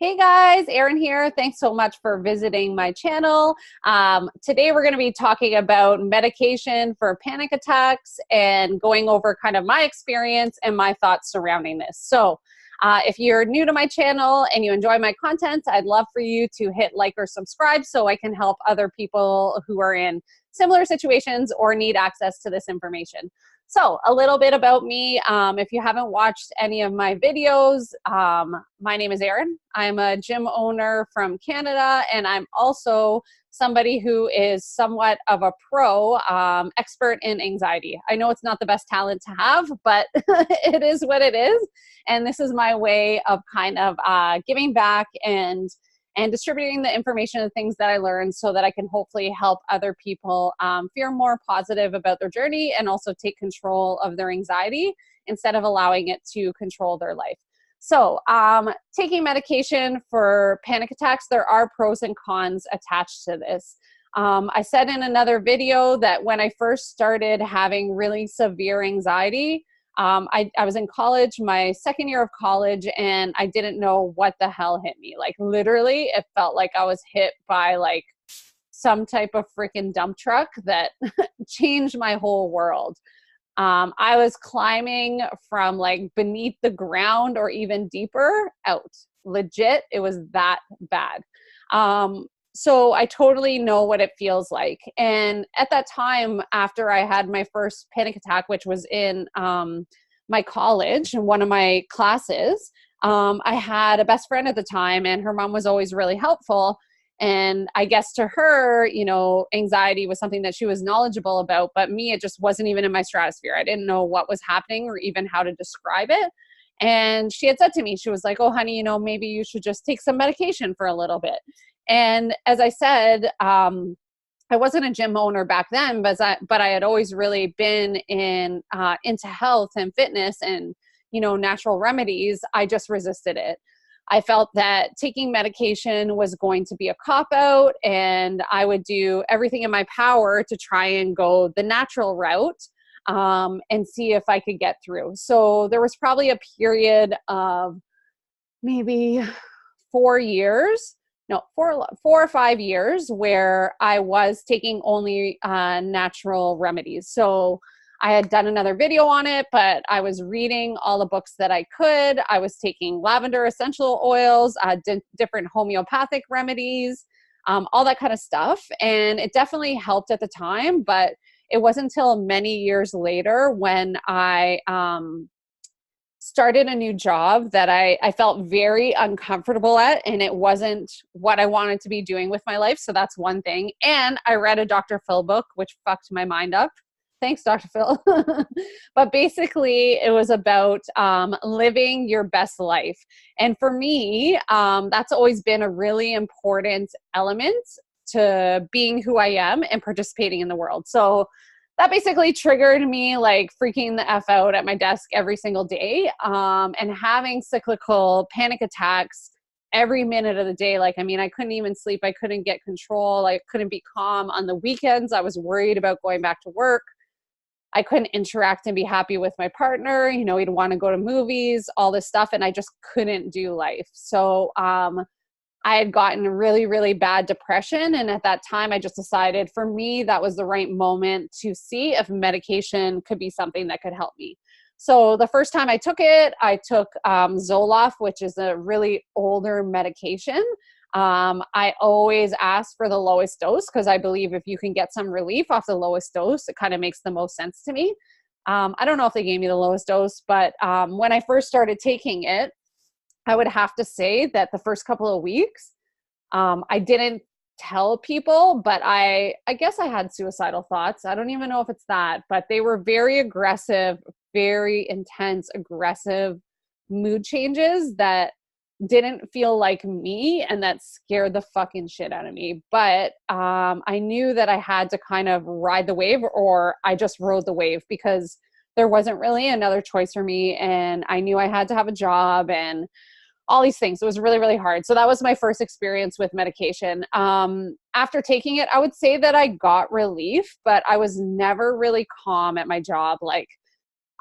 Hey guys, Erin here. Thanks so much for visiting my channel. Today we're going to be talking about medication for panic attacks and going over kind of my experience and my thoughts surrounding this. If you're new to my channel and you enjoy my content, I'd love for you to hit like or subscribe so I can help other people who are in similar situations or need access to this information. So a little bit about me. If you haven't watched any of my videos, my name is Erin. I'm a gym owner from Canada, and I'm also somebody who is somewhat of a pro expert in anxiety. I know it's not the best talent to have, but it is what it is. And this is my way of kind of giving back and distributing the information and things that I learned so that I can hopefully help other people feel more positive about their journey and also take control of their anxiety instead of allowing it to control their life. So taking medication for panic attacks, there are pros and cons attached to this. I said in another video that when I first started having really severe anxiety, I was in college, my second year of college, and I didn't know what the hell hit me. Like literally, it felt like I was hit by like some type of freaking dump truck that changed my whole world. I was climbing from like beneath the ground or even deeper out. Legit, it was that bad. So I totally know what it feels like. And at that time, after I had my first panic attack, which was in my college, in one of my classes, I had a best friend at the time, and her mom was always really helpful. And I guess to her, you know, anxiety was something that she was knowledgeable about, but me, it just wasn't even in my stratosphere. I didn't know what was happening or even how to describe it. And she had said to me, she was like, "Oh, honey, you know, maybe you should just take some medication for a little bit." And as I said, I wasn't a gym owner back then, but I had always really been into health and fitness and, you know, natural remedies. I just resisted it. I felt that taking medication was going to be a cop-out, and I would do everything in my power to try and go the natural route and see if I could get through. So there was probably a period of maybe 4 years, no, 4 or 5 years where I was taking only natural remedies. So I had done another video on it, but I was reading all the books that I could. I was taking lavender essential oils, different homeopathic remedies, all that kind of stuff. And it definitely helped at the time, but it wasn't until many years later when I started a new job that I felt very uncomfortable at, and it wasn't what I wanted to be doing with my life. So that's one thing. And I read a Dr. Phil book, which fucked my mind up. Thanks, Dr. Phil. But basically, it was about living your best life. And for me, that's always been a really important element to being who I am and participating in the world. So that basically triggered me like freaking the F out at my desk every single day and having cyclical panic attacks every minute of the day. Like, I mean, I couldn't even sleep. I couldn't get control. I couldn't be calm on the weekends. I was worried about going back to work. I couldn't interact and be happy with my partner. You know, he'd want to go to movies, all this stuff, and I just couldn't do life. So I had gotten really, really bad depression. And at that time, I just decided for me, that was the right moment to see if medication could be something that could help me. So the first time I took it, I took Zoloft, which is a really older medication. I always ask for the lowest dose because I believe if you can get some relief off the lowest dose, it kind of makes the most sense to me. I don't know if they gave me the lowest dose, but when I first started taking it, I would have to say that the first couple of weeks, I didn't tell people, but I guess I had suicidal thoughts. I don't even know if it's that, but they were very aggressive, very intense, aggressive mood changes that didn't feel like me, and that scared the fucking shit out of me. But I knew that I had to kind of ride the wave, or I just rode the wave because there wasn't really another choice for me. And I knew I had to have a job and all these things. It was really, really hard. So that was my first experience with medication. After taking it, I would say that I got relief, but I was never really calm at my job. Like,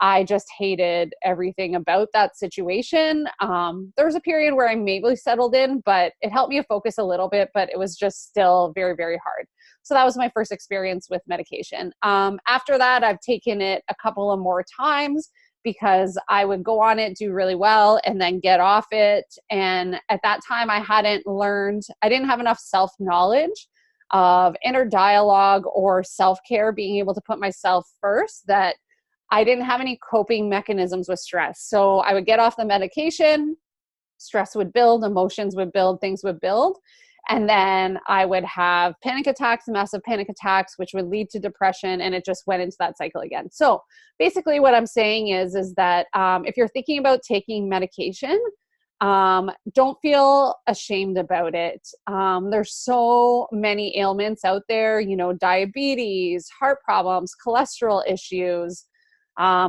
I just hated everything about that situation. There was a period where I maybe settled in, but it helped me focus a little bit, but it was just still very, very hard. So that was my first experience with medication. After that, I've taken it a couple of more times because I would go on it, do really well, and then get off it. And at that time, I didn't have enough self-knowledge of inner dialogue or self-care, being able to put myself first, that I didn't have any coping mechanisms with stress. So I would get off the medication, stress would build, emotions would build, things would build. And then I would have panic attacks, massive panic attacks, which would lead to depression. And it just went into that cycle again. So basically what I'm saying is that if you're thinking about taking medication, don't feel ashamed about it. There's so many ailments out there, diabetes, heart problems, cholesterol issues,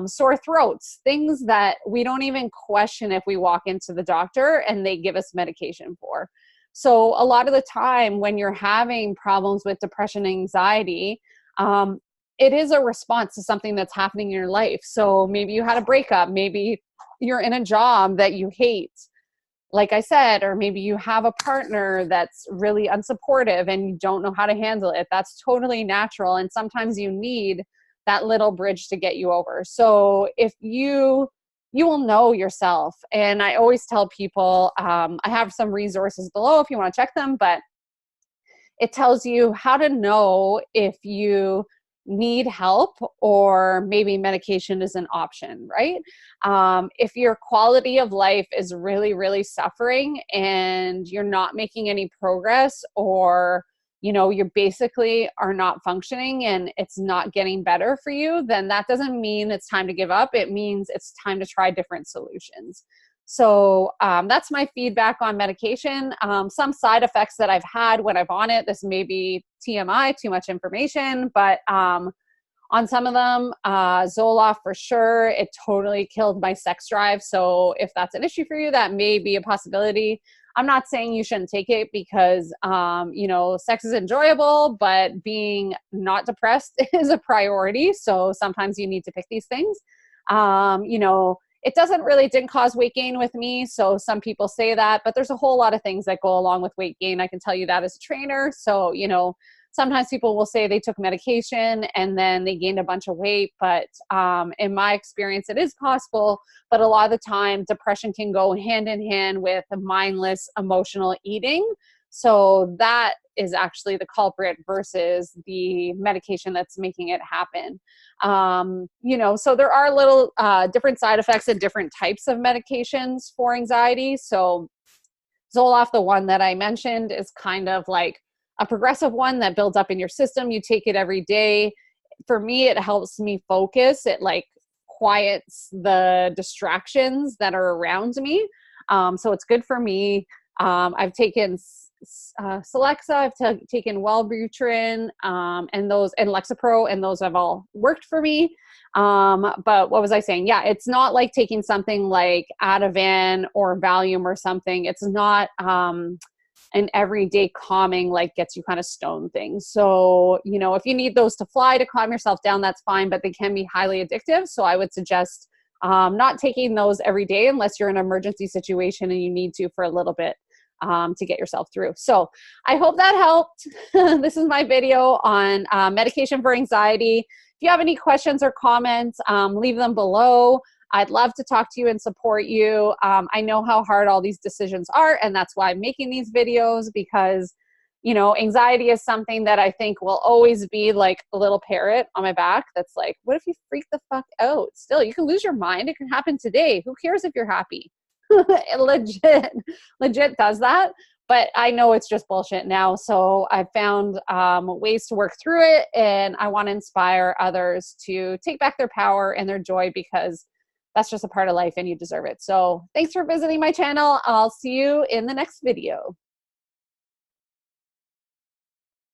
sore throats, things that we don't even question if we walk into the doctor and they give us medication for. So a lot of the time when you're having problems with depression and anxiety, it is a response to something that's happening in your life. So maybe you had a breakup, maybe you're in a job that you hate, like I said, or maybe you have a partner that's really unsupportive and you don't know how to handle it. That's totally natural. And sometimes you need that little bridge to get you over. So if you will know yourself. And I always tell people, I have some resources below if you want to check them, but it tells you how to know if you need help or maybe medication is an option, right? If your quality of life is really, really suffering and you're not making any progress, or you basically are not functioning and it's not getting better for you, then that doesn't mean it's time to give up. It means it's time to try different solutions. So that's my feedback on medication. Some side effects that I've had when I'm on it, this may be TMI, too much information, but on some of them, Zoloft for sure, it totally killed my sex drive. So if that's an issue for you, that may be a possibility. I'm not saying you shouldn't take it because, sex is enjoyable, but being not depressed is a priority. So sometimes you need to pick these things. It didn't cause weight gain with me. So some people say that, but there's a whole lot of things that go along with weight gain. I can tell you that as a trainer. So, sometimes people will say they took medication and then they gained a bunch of weight, but in my experience, it is possible. But a lot of the time, depression can go hand in hand with mindless emotional eating. So that is actually the culprit versus the medication that's making it happen. So there are little different side effects and different types of medications for anxiety. So Zoloft, the one that I mentioned, is kind of like a progressive one that builds up in your system. You take it every day. For me, it helps me focus. It quiets the distractions that are around me. So it's good for me. I've taken Celexa, I've taken Wellbutrin, and Lexapro, and those have all worked for me. But what was I saying? Yeah, it's not like taking something like Ativan or Valium or something. It's not an everyday calming, gets you kind of stoned thing. So, if you need those to fly, to calm yourself down, that's fine, but they can be highly addictive. So I would suggest not taking those every day unless you're in an emergency situation and you need to for a little bit to get yourself through. So I hope that helped. This is my video on medication for anxiety. If you have any questions or comments, leave them below. I'd love to talk to you and support you. I know how hard all these decisions are, and that's why I'm making these videos, because, anxiety is something that I think will always be like a little parrot on my back that's like, what if you freak the fuck out? Still, you can lose your mind. It can happen today. Who cares if you're happy? It legit does that. But I know it's just bullshit now. So I've found ways to work through it, and I want to inspire others to take back their power and their joy, because that's just a part of life and you deserve it. So thanks for visiting my channel. I'll see you in the next video.